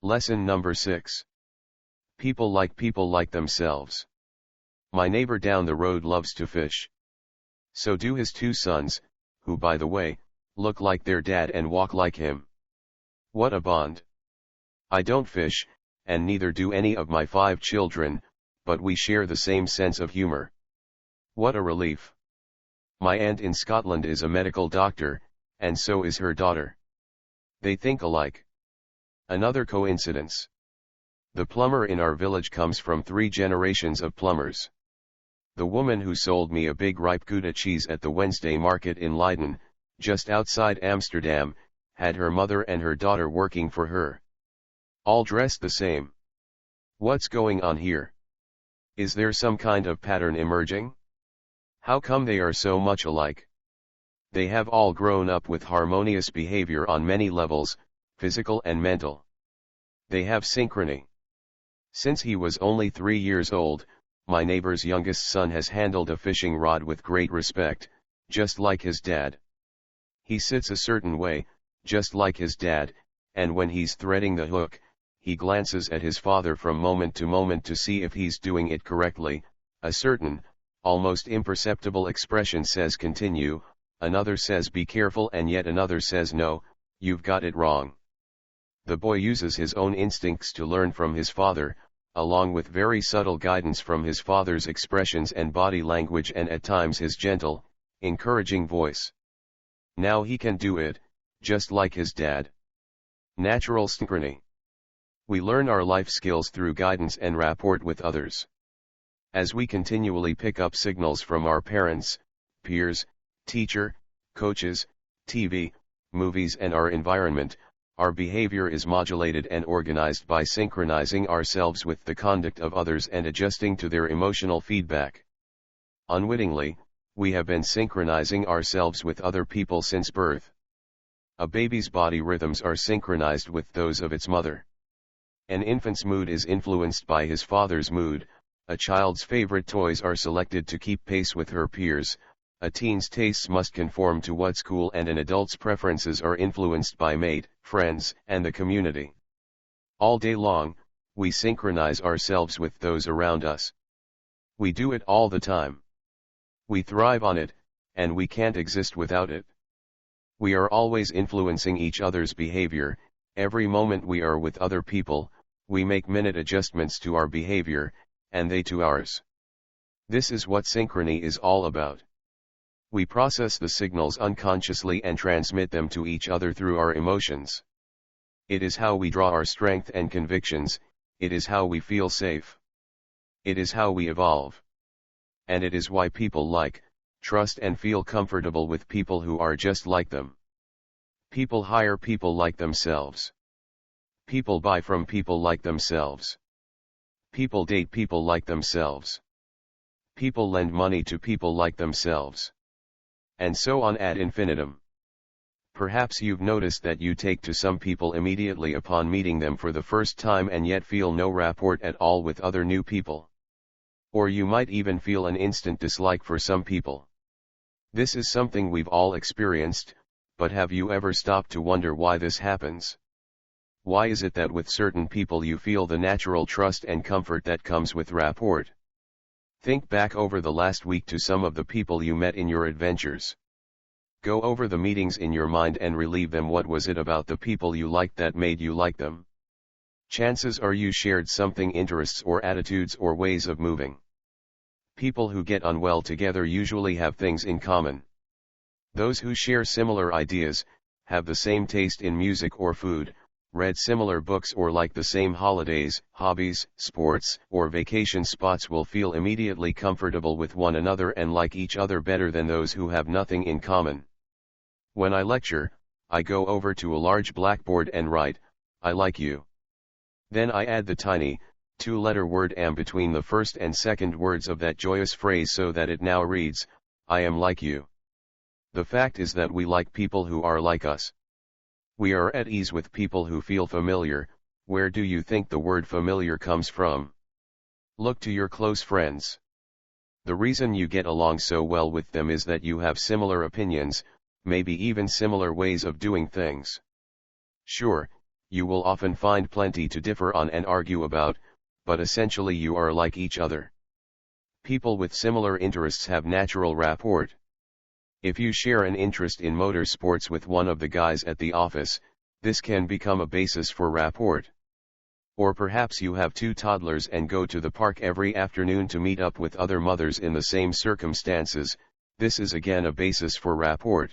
Lesson number 6. People like themselves. My neighbor down the road loves to fish. So do his 2 sons, who by the way, look like their dad and walk like him. What a bond. I don't fish, and neither do any of my 5 children, but we share the same sense of humor. What a relief. My aunt in Scotland is a medical doctor, and so is her daughter. They think alike. Another coincidence. The plumber in our village comes from 3 generations of plumbers. The woman who sold me a big ripe Gouda cheese at the Wednesday market in Leiden, just outside Amsterdam, had her mother and her daughter working for her. All dressed the same. What's going on here? Is there some kind of pattern emerging? How come they are so much alike? They have all grown up with harmonious behavior on many levels, physical and mental. They have synchrony. Since he was only 3 years old, my neighbor's youngest son has handled a fishing rod with great respect, just like his dad. He sits a certain way, just like his dad, and when he's threading the hook, he glances at his father from moment to see if he's doing it correctly. A certain, almost imperceptible expression says continue, another says be careful, and yet another says no, you've got it wrong. The boy uses his own instincts to learn from his father, along with very subtle guidance from his father's expressions and body language, and at times his gentle, encouraging voice. Now he can do it, just like his dad. Natural synchrony. We learn our life skills through guidance and rapport with others. As we continually pick up signals from our parents, peers, teacher, coaches, TV, movies, and our environment, our behavior is modulated and organized by synchronizing ourselves with the conduct of others and adjusting to their emotional feedback. Unwittingly, we have been synchronizing ourselves with other people since birth. A baby's body rhythms are synchronized with those of its mother. An infant's mood is influenced by his father's mood, a child's favorite toys are selected to keep pace with her peers, a teen's tastes must conform to what's cool, and an adult's preferences are influenced by mate, friends, and the community. All day long, we synchronize ourselves with those around us. We do it all the time. We thrive on it, and we can't exist without it. We are always influencing each other's behavior. Every moment we are with other people, we make minute adjustments to our behavior, and they to ours. This is what synchrony is all about. We process the signals unconsciously and transmit them to each other through our emotions. It is how we draw our strength and convictions, it is how we feel safe. It is how we evolve. And it is why people like, trust, and feel comfortable with people who are just like them. People hire people like themselves. People buy from people like themselves. People date people like themselves. People lend money to people like themselves. And so on ad infinitum. Perhaps you've noticed that you take to some people immediately upon meeting them for the first time and yet feel no rapport at all with other new people. Or you might even feel an instant dislike for some people. This is something we've all experienced, but have you ever stopped to wonder why this happens? Why is it that with certain people you feel the natural trust and comfort that comes with rapport? Think back over the last week to some of the people you met in your adventures. Go over the meetings in your mind and relive them. What was it about the people you liked that made you like them? Chances are you shared something, interests or attitudes or ways of moving. People who get on well together usually have things in common. Those who share similar ideas, have the same taste in music or food, read similar books, or like the same holidays, hobbies, sports, or vacation spots will feel immediately comfortable with one another and like each other better than those who have nothing in common. When I lecture, I go over to a large blackboard and write, "I like you." Then I add the tiny, 2-letter word "am" between the first and second words of that joyous phrase so that it now reads, "I am like you." The fact is that we like people who are like us. We are at ease with people who feel familiar. Where do you think the word familiar comes from? Look to your close friends. The reason you get along so well with them is that you have similar opinions, maybe even similar ways of doing things. Sure, You will often find plenty to differ on and argue about, but essentially you are like each other. People with similar interests have natural rapport. If you share an interest in motorsports with one of the guys at the office, this can become a basis for rapport. Or perhaps you have two toddlers and go to the park every afternoon to meet up with other mothers in the same circumstances. This is again a basis for rapport.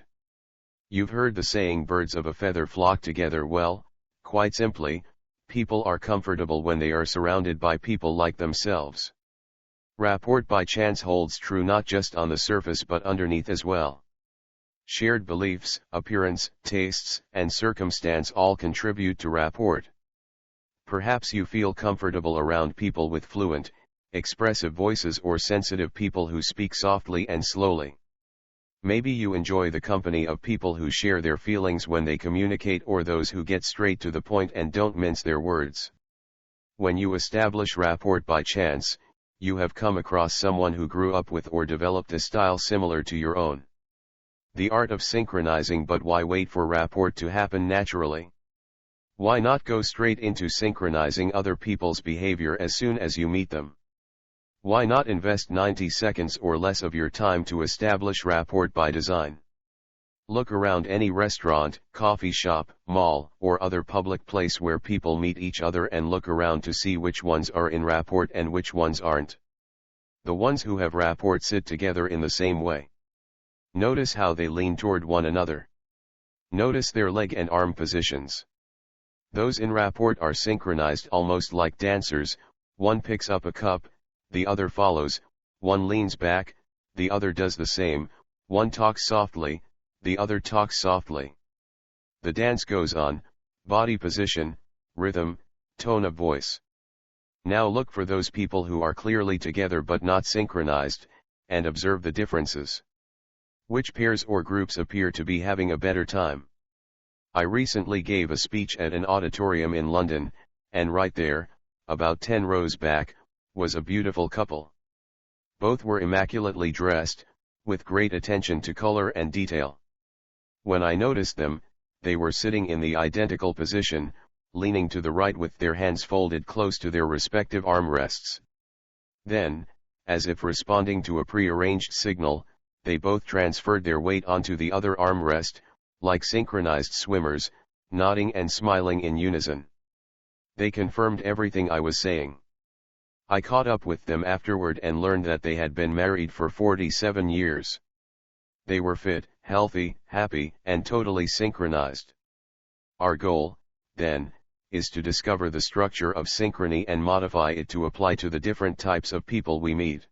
You've heard the saying, birds of a feather flock together. Well, quite simply, people are comfortable when they are surrounded by people like themselves. Rapport by chance holds true not just on the surface but underneath as well. Shared beliefs, appearance, tastes, and circumstance all contribute to rapport. Perhaps you feel comfortable around people with fluent, expressive voices or sensitive people who speak softly and slowly. Maybe you enjoy the company of people who share their feelings when they communicate, or those who get straight to the point and don't mince their words. When you establish rapport by chance, you have come across someone who grew up with or developed a style similar to your own. The art of synchronizing. But why wait for rapport to happen naturally? Why not go straight into synchronizing other people's behavior as soon as you meet them? Why not invest 90 seconds or less of your time to establish rapport by design? Look around any restaurant, coffee shop, mall, or other public place where people meet each other and look around to see which ones are in rapport and which ones aren't. The ones who have rapport sit together in the same way. Notice how they lean toward one another. Notice their leg and arm positions. Those in rapport are synchronized almost like dancers. One picks up a cup, the other follows. One leans back, the other does the same. One talks softly, the other talks softly. The dance goes on: body position, rhythm, tone of voice. Now look for those people who are clearly together but not synchronized, and observe the differences. Which pairs or groups appear to be having a better time? I recently gave a speech at an auditorium in London, and right there, about 10 rows back, was a beautiful couple. Both were immaculately dressed, with great attention to color and detail. When I noticed them, they were sitting in the identical position, leaning to the right with their hands folded close to their respective armrests. Then, as if responding to a pre-arranged signal, they both transferred their weight onto the other armrest, like synchronized swimmers, nodding and smiling in unison. They confirmed everything I was saying. I caught up with them afterward and learned that they had been married for 47 years. They were fit, healthy, happy, and totally synchronized. Our goal, then, is to discover the structure of synchrony and modify it to apply to the different types of people we meet.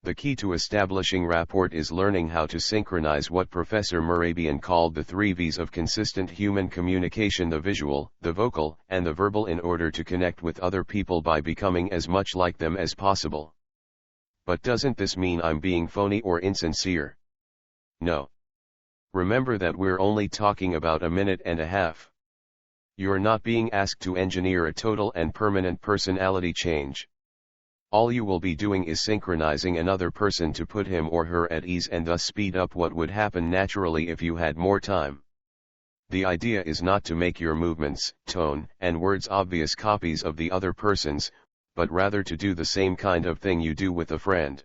The key to establishing rapport is learning how to synchronize what Professor Mehrabian called the 3 V's of consistent human communication: the visual, the vocal, and the verbal, in order to connect with other people by becoming as much like them as possible. But doesn't this mean I'm being phony or insincere? No. Remember that we're only talking about a minute and a half. You're not being asked to engineer a total and permanent personality change. All you will be doing is synchronizing another person to put him or her at ease and thus speed up what would happen naturally if you had more time. The idea is not to make your movements, tone, and words obvious copies of the other person's, but rather to do the same kind of thing you do with a friend.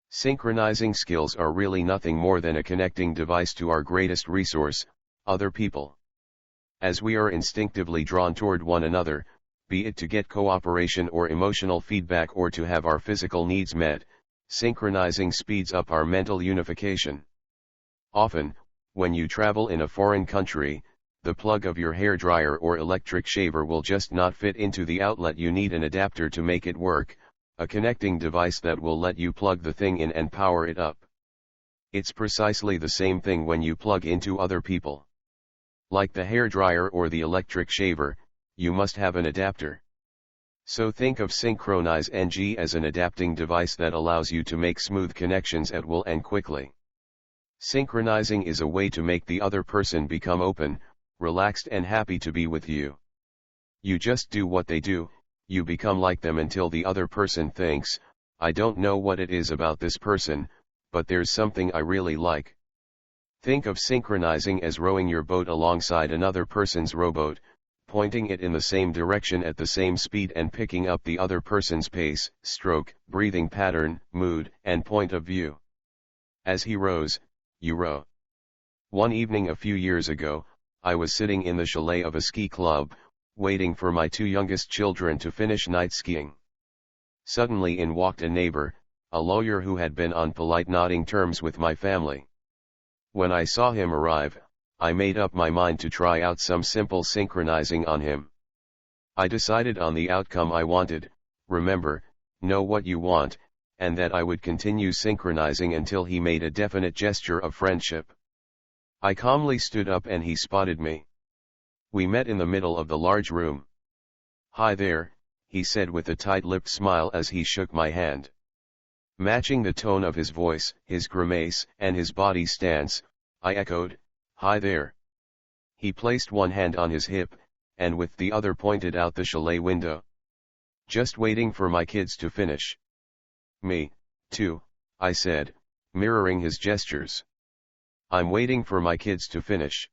Synchronizing skills are really nothing more than a connecting device to our greatest resource, other people. As we are instinctively drawn toward one another, be it to get cooperation or emotional feedback or to have our physical needs met, synchronizing speeds up our mental unification. Often, when you travel in a foreign country, the plug of your hairdryer or electric shaver will just not fit into the outlet. You need an adapter to make it work, a connecting device that will let you plug the thing in and power it up. It's precisely the same thing when you plug into other people. Like the hairdryer or the electric shaver, you must have an adapter. So think of Synchronize NG as an adapting device that allows you to make smooth connections at will and quickly. Synchronizing is a way to make the other person become open, relaxed and happy to be with you. You just do what they do, you become like them until the other person thinks, I don't know what it is about this person, but there's something I really like. Think of synchronizing as rowing your boat alongside another person's rowboat, pointing it in the same direction at the same speed and picking up the other person's pace, stroke, breathing pattern, mood, and point of view. As he rows, you row. One evening a few years ago, I was sitting in the chalet of a ski club, waiting for my two youngest children to finish night skiing. Suddenly in walked a neighbor, a lawyer who had been on polite nodding terms with my family. When I saw him arrive, I made up my mind to try out some simple synchronizing on him. I decided on the outcome I wanted, remember, know what you want, and that I would continue synchronizing until he made a definite gesture of friendship. I calmly stood up and he spotted me. We met in the middle of the large room. "Hi there," he said with a tight-lipped smile as he shook my hand. Matching the tone of his voice, his grimace, and his body stance, I echoed, "Hi there." He placed one hand on his hip, and with the other pointed out the chalet window. "Just waiting for my kids to finish." "Me, too," I said, mirroring his gestures. "I'm waiting for my kids to finish."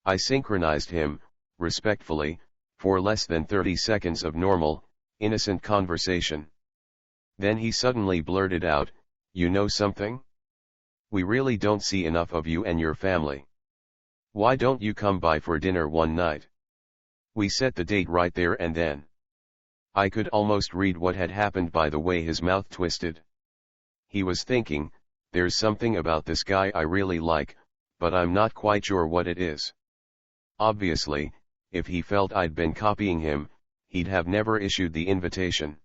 I synchronized him, respectfully, for less than 30 seconds of normal, innocent conversation. Then he suddenly blurted out, "You know something? We really don't see enough of you and your family. Why don't you come by for dinner one night?" We set the date right there and then. I could almost read what had happened by the way his mouth twisted. He was thinking, "There's something about this guy I really like, but I'm not quite sure what it is." Obviously, if he felt I'd been copying him, he'd have never issued the invitation.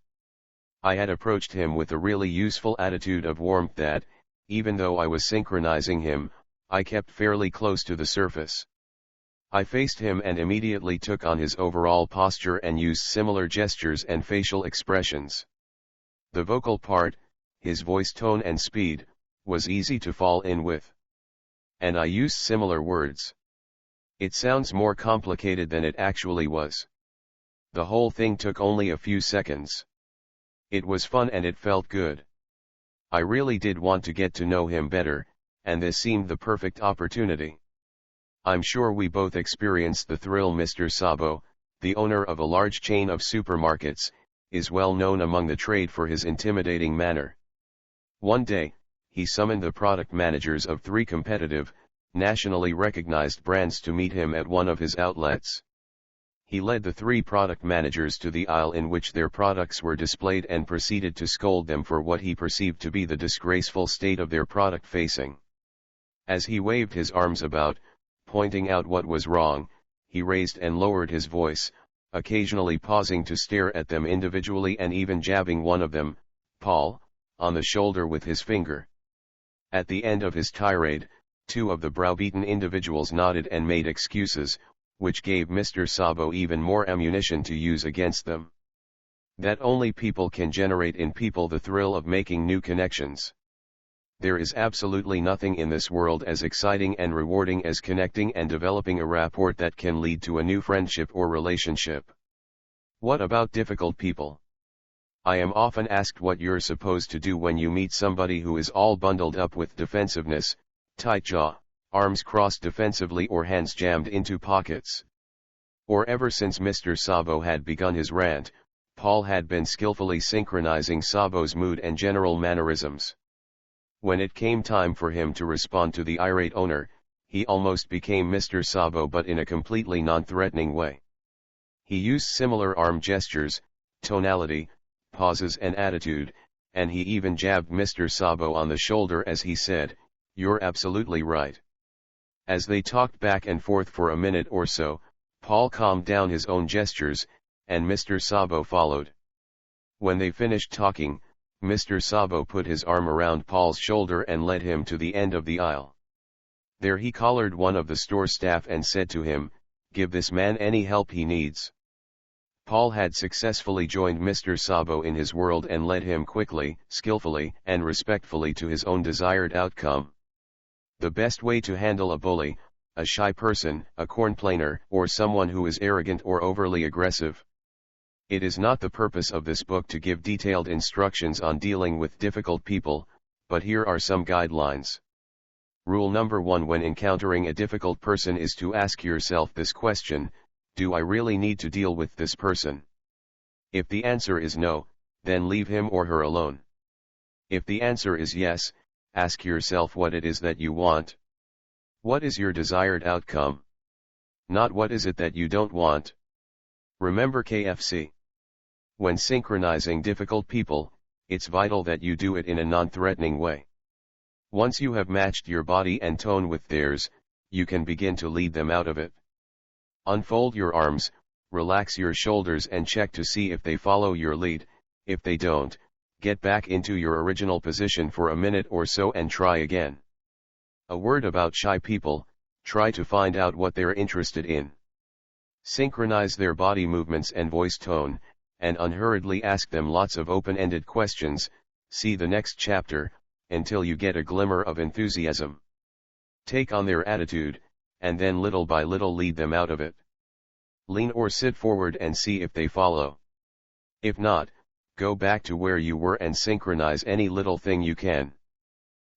I had approached him with a really useful attitude of warmth that, even though I was synchronizing him, I kept fairly close to the surface. I faced him and immediately took on his overall posture and used similar gestures and facial expressions. The vocal part, his voice tone and speed, was easy to fall in with. And I used similar words. It sounds more complicated than it actually was. The whole thing took only a few seconds. It was fun and it felt good. I really did want to get to know him better, and this seemed the perfect opportunity. I'm sure we both experienced the thrill. Mr. Sabo, the owner of a large chain of supermarkets, is well known among the trade for his intimidating manner. One day, he summoned the product managers of 3 competitive, nationally recognized brands to meet him at one of his outlets. He led the 3 product managers to the aisle in which their products were displayed and proceeded to scold them for what he perceived to be the disgraceful state of their product facing. As he waved his arms about, pointing out what was wrong, he raised and lowered his voice, occasionally pausing to stare at them individually and even jabbing one of them, Paul, on the shoulder with his finger. At the end of his tirade, 2 of the browbeaten individuals nodded and made excuses, which gave Mr. Sabo even more ammunition to use against them. That only people can generate in people the thrill of making new connections. There is absolutely nothing in this world as exciting and rewarding as connecting and developing a rapport that can lead to a new friendship or relationship. What about difficult people? I am often asked what you're supposed to do when you meet somebody who is all bundled up with defensiveness, tight jaw, arms crossed defensively or hands jammed into pockets. Or ever since Mr. Sabo had begun his rant, Paul had been skillfully synchronizing Sabo's mood and general mannerisms. When it came time for him to respond to the irate owner, he almost became Mr. Sabo but in a completely non-threatening way. He used similar arm gestures, tonality, pauses and attitude, and he even jabbed Mr. Sabo on the shoulder as he said, "You're absolutely right." As they talked back and forth for a minute or so, Paul calmed down his own gestures, and Mr. Sabo followed. When they finished talking, Mr. Sabo put his arm around Paul's shoulder and led him to the end of the aisle. There he collared one of the store staff and said to him, "Give this man any help he needs." Paul had successfully joined Mr. Sabo in his world and led him quickly, skillfully, and respectfully to his own desired outcome. The best way to handle a bully, a shy person, a cornplaner, or someone who is arrogant or overly aggressive. It is not the purpose of this book to give detailed instructions on dealing with difficult people, but here are some guidelines. Rule number 1: when encountering a difficult person is to ask yourself this question: do I really need to deal with this person? If the answer is no, then leave him or her alone. If the answer is yes, ask yourself what it is that you want. What is your desired outcome? Not what is it that you don't want. Remember KFC. When synchronizing difficult people, it's vital that you do it in a non-threatening way. Once you have matched your body and tone with theirs, you can begin to lead them out of it. Unfold your arms, relax your shoulders and check to see if they follow your lead. If they don't, get back into your original position for a minute or so and try again. A word about shy people: try to find out what they're interested in. Synchronize their body movements and voice tone, and unhurriedly ask them lots of open-ended questions. See the next chapter, until you get a glimmer of enthusiasm. Take on their attitude, and then little by little lead them out of it. Lean or sit forward and see if they follow. If not, go back to where you were and synchronize any little thing you can.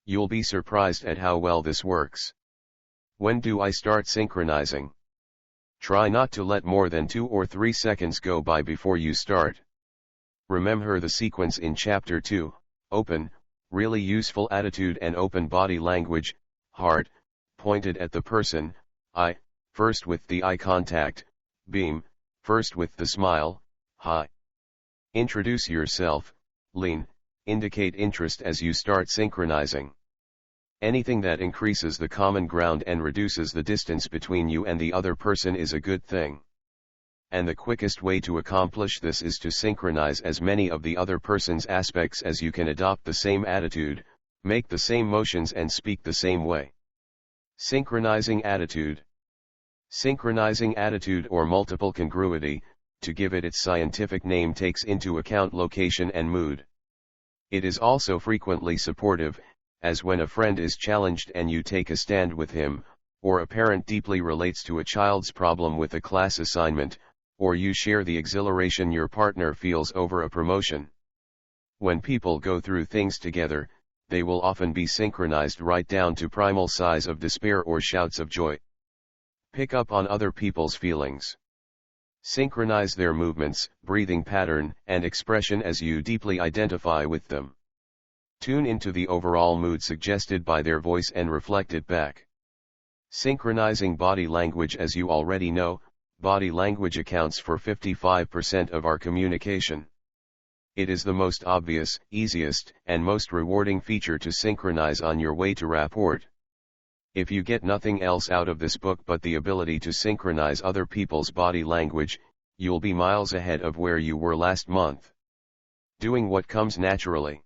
You'll be surprised at how well this works. When do I start synchronizing? Try not to let more than 2 or 3 seconds go by before you start. Remember the sequence in Chapter 2, open, really useful attitude and open body language, heart, pointed at the person, eye, first with the eye contact, beam, first with the smile, hi. Introduce yourself, lean, indicate interest as you start synchronizing. Anything that increases the common ground and reduces the distance between you and the other person is a good thing. And the quickest way to accomplish this is to synchronize as many of the other person's aspects as you can. Adopt the same attitude, make the same motions and speak the same way. Synchronizing attitude. Synchronizing attitude, or multiple congruity, to give it its scientific name, takes into account location and mood. It is also frequently supportive, as when a friend is challenged and you take a stand with him, or a parent deeply relates to a child's problem with a class assignment, or you share the exhilaration your partner feels over a promotion. When people go through things together, they will often be synchronized right down to primal sighs of despair or shouts of joy. Pick up on other people's feelings. Synchronize their movements, breathing pattern, and expression as you deeply identify with them. Tune into the overall mood suggested by their voice and reflect it back. Synchronizing body language. As you already know, body language accounts for 55% of our communication. It is the most obvious, easiest, and most rewarding feature to synchronize on your way to rapport. If you get nothing else out of this book but the ability to synchronize other people's body language, you'll be miles ahead of where you were last month. Doing what comes naturally.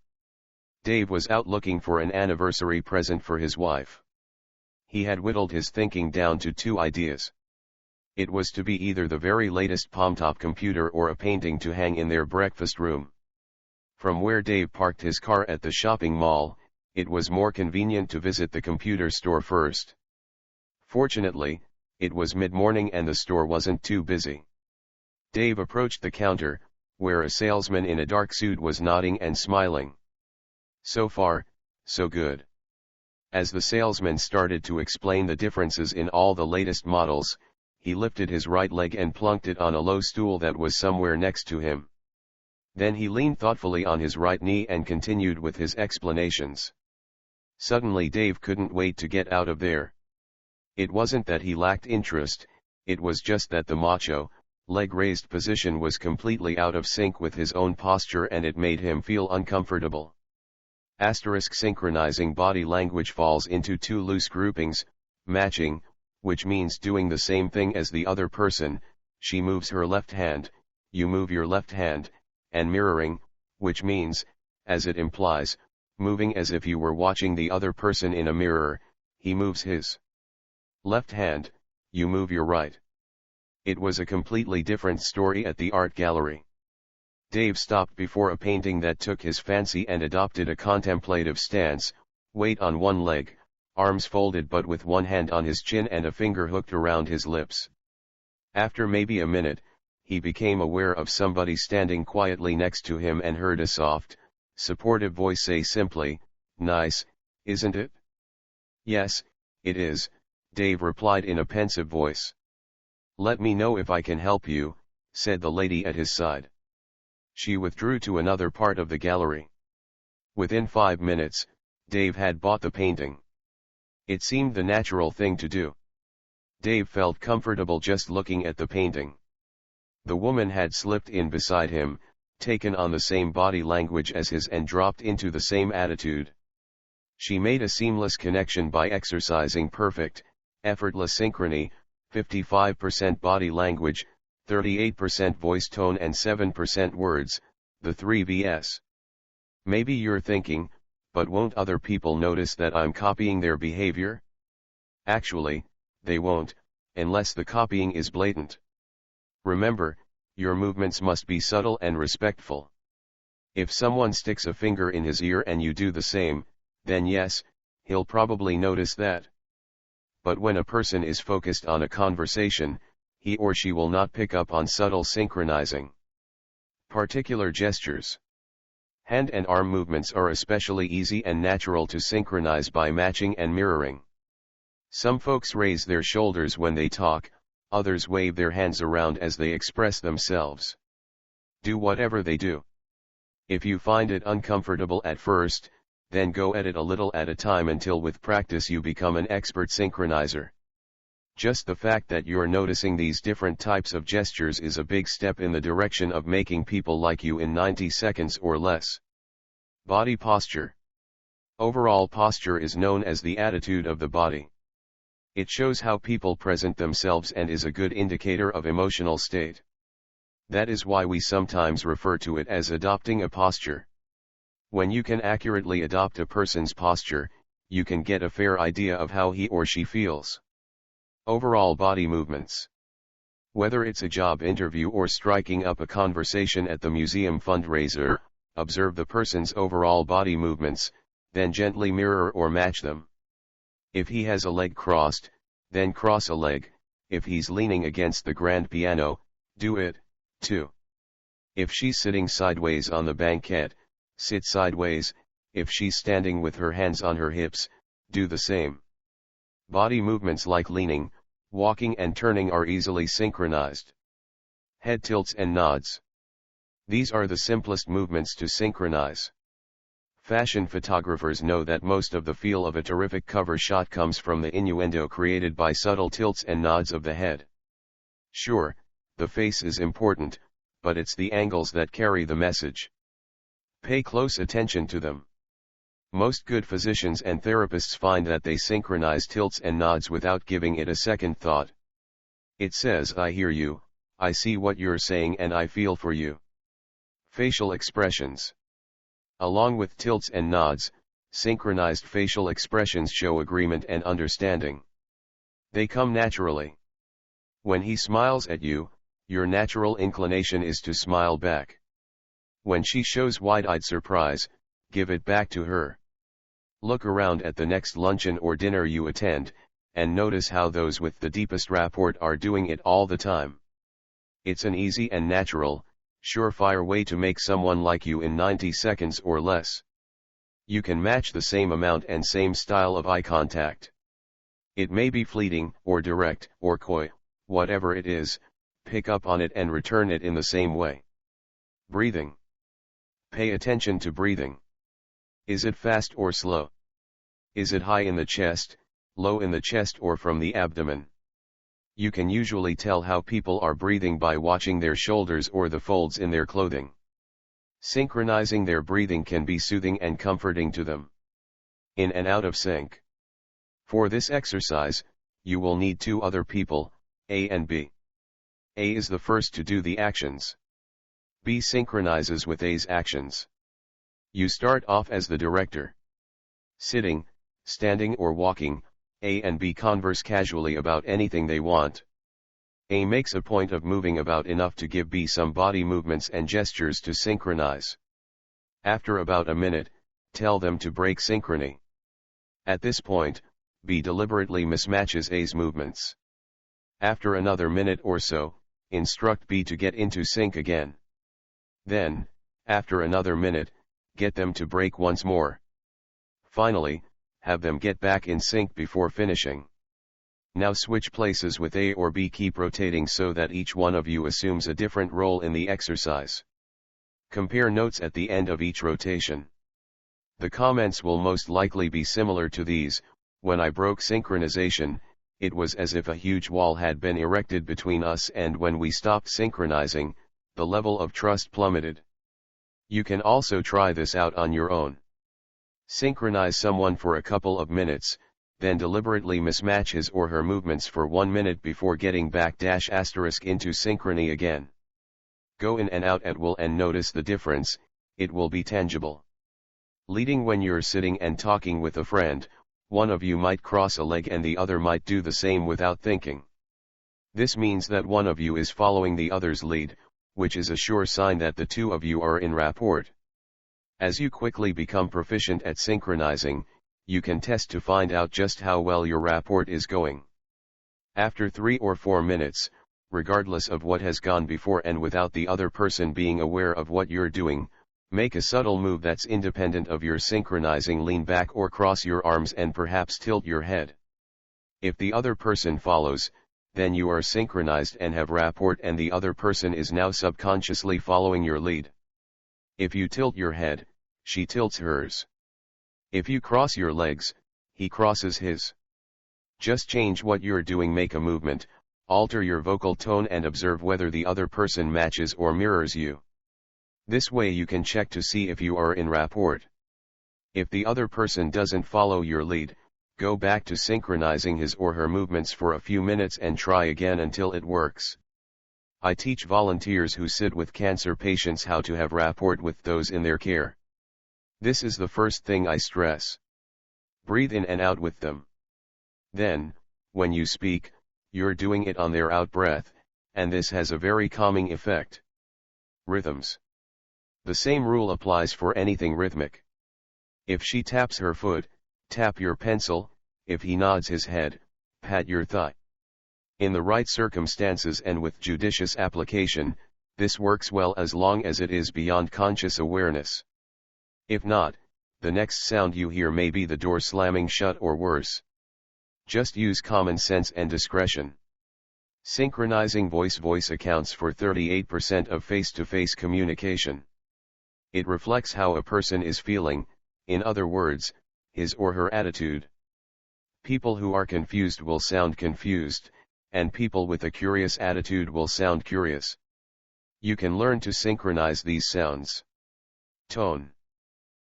Dave was out looking for an anniversary present for his wife. He had whittled his thinking down to 2 ideas. It was to be either the very latest palm-top computer or a painting to hang in their breakfast room. From where Dave parked his car at the shopping mall, it was more convenient to visit the computer store first. Fortunately, it was mid-morning and the store wasn't too busy. Dave approached the counter, where a salesman in a dark suit was nodding and smiling. So far, so good. As the salesman started to explain the differences in all the latest models, he lifted his right leg and plunked it on a low stool that was somewhere next to him. Then he leaned thoughtfully on his right knee and continued with his explanations. Suddenly Dave couldn't wait to get out of there. It wasn't that he lacked interest, it was just that the macho, leg-raised position was completely out of sync with his own posture and it made him feel uncomfortable. Synchronizing body language falls into 2 loose groupings: matching, which means doing the same thing as the other person, she moves her left hand, you move your left hand, and mirroring, which means, as it implies, moving as if you were watching the other person in a mirror, he moves his left hand, you move your right. It was a completely different story at the art gallery. Dave stopped before a painting that took his fancy and adopted a contemplative stance, weight on one leg, arms folded but with one hand on his chin and a finger hooked around his lips. After maybe a minute, he became aware of somebody standing quietly next to him and heard a soft, supportive voice say simply, "Nice, isn't it?" "Yes, it is," Dave replied in a pensive voice. "Let me know if I can help you," said the lady at his side. She withdrew to another part of the gallery. Within 5 minutes, Dave had bought the painting. It seemed the natural thing to do. Dave felt comfortable just looking at the painting. The woman had slipped in beside him, taken on the same body language as his and dropped into the same attitude. She made a seamless connection by exercising perfect, effortless synchrony, 55% body language, 38% voice tone and 7% words, the 3 Vs. Maybe you're thinking, but won't other people notice that I'm copying their behavior? Actually, they won't, unless the copying is blatant. Remember, your movements must be subtle and respectful. If someone sticks a finger in his ear and you do the same, then yes, he'll probably notice that. But when a person is focused on a conversation, he or she will not pick up on subtle synchronizing. Particular gestures. Hand and arm movements are especially easy and natural to synchronize by matching and mirroring. Some folks raise their shoulders when they talk, others wave their hands around as they express themselves. Do whatever they do. If you find it uncomfortable at first, then go at it a little at a time until with practice you become an expert synchronizer. Just the fact that you're noticing these different types of gestures is a big step in the direction of making people like you in 90 seconds or less. Body posture. Overall posture is known as the attitude of the body. It shows how people present themselves and is a good indicator of emotional state. That is why we sometimes refer to it as adopting a posture. When you can accurately adopt a person's posture, you can get a fair idea of how he or she feels. Overall body movements. Whether it's a job interview or striking up a conversation at the museum fundraiser, observe the person's overall body movements, then gently mirror or match them. If he has a leg crossed, then cross a leg. If he's leaning against the grand piano, do it, too. If she's sitting sideways on the banquette, sit sideways. If she's standing with her hands on her hips, do the same. Body movements like leaning, walking and turning are easily synchronized. Head tilts and nods. These are the simplest movements to synchronize. Fashion photographers know that most of the feel of a terrific cover shot comes from the innuendo created by subtle tilts and nods of the head. Sure, the face is important, but it's the angles that carry the message. Pay close attention to them. Most good physicians and therapists find that they synchronize tilts and nods without giving it a second thought. It says, "I hear you, I see what you're saying and I feel for you." Facial expressions. Along with tilts and nods, synchronized facial expressions show agreement and understanding. They come naturally. When he smiles at you, your natural inclination is to smile back. When she shows wide-eyed surprise, give it back to her. Look around at the next luncheon or dinner you attend, and notice how those with the deepest rapport are doing it all the time. It's an easy and natural, surefire way to make someone like you in 90 seconds or less. You can match the same amount and same style of eye contact. It may be fleeting, or direct, or coy, whatever it is, pick up on it and return it in the same way. Breathing. Pay attention to breathing. Is it fast or slow? Is it high in the chest, low in the chest or from the abdomen? You can usually tell how people are breathing by watching their shoulders or the folds in their clothing. Synchronizing their breathing can be soothing and comforting to them. In and out of sync. For this exercise, you will need 2 other people, A and B. A is the first to do the actions. B synchronizes with A's actions. You start off as the director. Sitting, standing or walking, A and B converse casually about anything they want. A makes a point of moving about enough to give B some body movements and gestures to synchronize. After about a minute, tell them to break synchrony. At this point, B deliberately mismatches A's movements. After another minute or so, instruct B to get into sync again. Then, after another minute, get them to break once more. Finally, have them get back in sync before finishing. Now switch places with A or B. Keep rotating so that each one of you assumes a different role in the exercise. Compare notes at the end of each rotation. The comments will most likely be similar to these: when I broke synchronization, it was as if a huge wall had been erected between us, and when we stopped synchronizing, the level of trust plummeted. You can also try this out on your own. Synchronize someone for a couple of minutes, then deliberately mismatch his or her movements for 1 minute before getting back ** into synchrony again. Go in and out at will and notice the difference. It will be tangible. Leading: when you're sitting and talking with a friend, one of you might cross a leg and the other might do the same without thinking. This means that one of you is following the other's lead, which is a sure sign that the two of you are in rapport. As you quickly become proficient at synchronizing, you can test to find out just how well your rapport is going. After 3 or 4 minutes, regardless of what has gone before and without the other person being aware of what you're doing, make a subtle move that's independent of your synchronizing. Lean back or cross your arms and perhaps tilt your head. If the other person follows, then you are synchronized and have rapport, and the other person is now subconsciously following your lead. If you tilt your head, she tilts hers. If you cross your legs, he crosses his. Just change what you're doing, make a movement, alter your vocal tone, and observe whether the other person matches or mirrors you. This way you can check to see if you are in rapport. If the other person doesn't follow your lead, go back to synchronizing his or her movements for a few minutes and try again until it works. I teach volunteers who sit with cancer patients how to have rapport with those in their care. This is the first thing I stress. Breathe in and out with them. Then, when you speak, you're doing it on their out-breath, and this has a very calming effect. Rhythms. The same rule applies for anything rhythmic. If she taps her foot, tap your pencil; if he nods his head, pat your thigh. In the right circumstances and with judicious application, this works well as long as it is beyond conscious awareness. If not, the next sound you hear may be the door slamming shut or worse. Just use common sense and discretion. Synchronizing voice accounts for 38% of face-to-face communication. It reflects how a person is feeling, in other words, his or her attitude. People who are confused will sound confused, and people with a curious attitude will sound curious. You can learn to synchronize these sounds. Tone.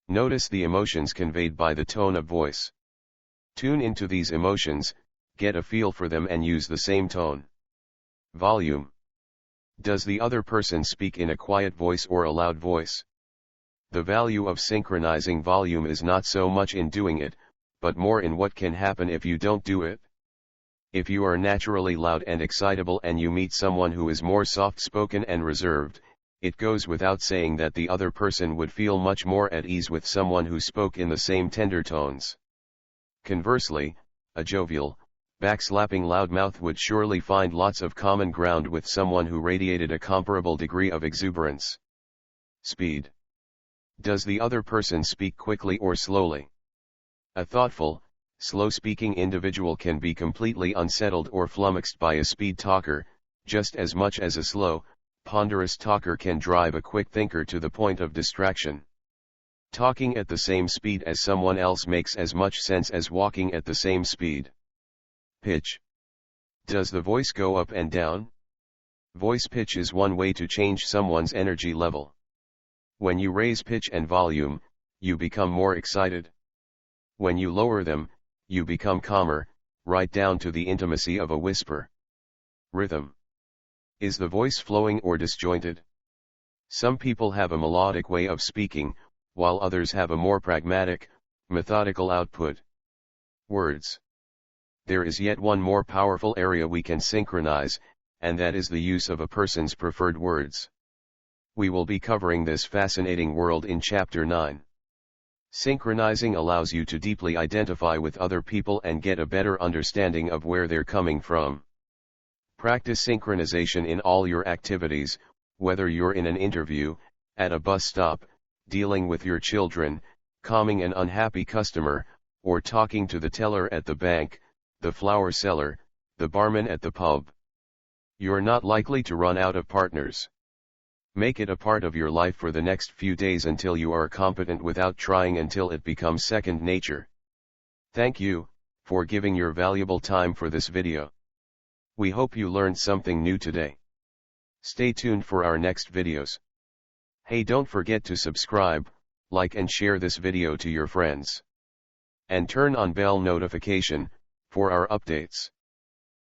Notice the emotions conveyed by the tone of voice. Tune into these emotions, get a feel for them, and use the same tone. Volume. Does the other person speak in a quiet voice or a loud voice? The value of synchronizing volume is not so much in doing it, but more in what can happen if you don't do it. If you are naturally loud and excitable and you meet someone who is more soft-spoken and reserved, it goes without saying that the other person would feel much more at ease with someone who spoke in the same tender tones. Conversely, a jovial, backslapping loudmouth would surely find lots of common ground with someone who radiated a comparable degree of exuberance. Speed. Does the other person speak quickly or slowly? A thoughtful, slow-speaking individual can be completely unsettled or flummoxed by a speed talker, just as much as a slow, ponderous talker can drive a quick thinker to the point of distraction. Talking at the same speed as someone else makes as much sense as walking at the same speed. Pitch. Does the voice go up and down? Voice pitch is one way to change someone's energy level. When you raise pitch and volume, you become more excited. When you lower them, you become calmer, right down to the intimacy of a whisper. Rhythm. Is the voice flowing or disjointed? Some people have a melodic way of speaking, while others have a more pragmatic, methodical output. Words. There is yet one more powerful area we can synchronize, and that is the use of a person's preferred words. We will be covering this fascinating world in Chapter 9. Synchronizing allows you to deeply identify with other people and get a better understanding of where they're coming from. Practice synchronization in all your activities, whether you're in an interview, at a bus stop, dealing with your children, calming an unhappy customer, or talking to the teller at the bank, the flower seller, the barman at the pub. You're not likely to run out of partners. Make it a part of your life for the next few days until you are competent without trying, until it becomes second nature. Thank you for giving your valuable time for this video. We hope you learned something new today. Stay tuned for our next videos. Hey, don't forget to subscribe, like and share this video to your friends. And turn on bell notification for our updates.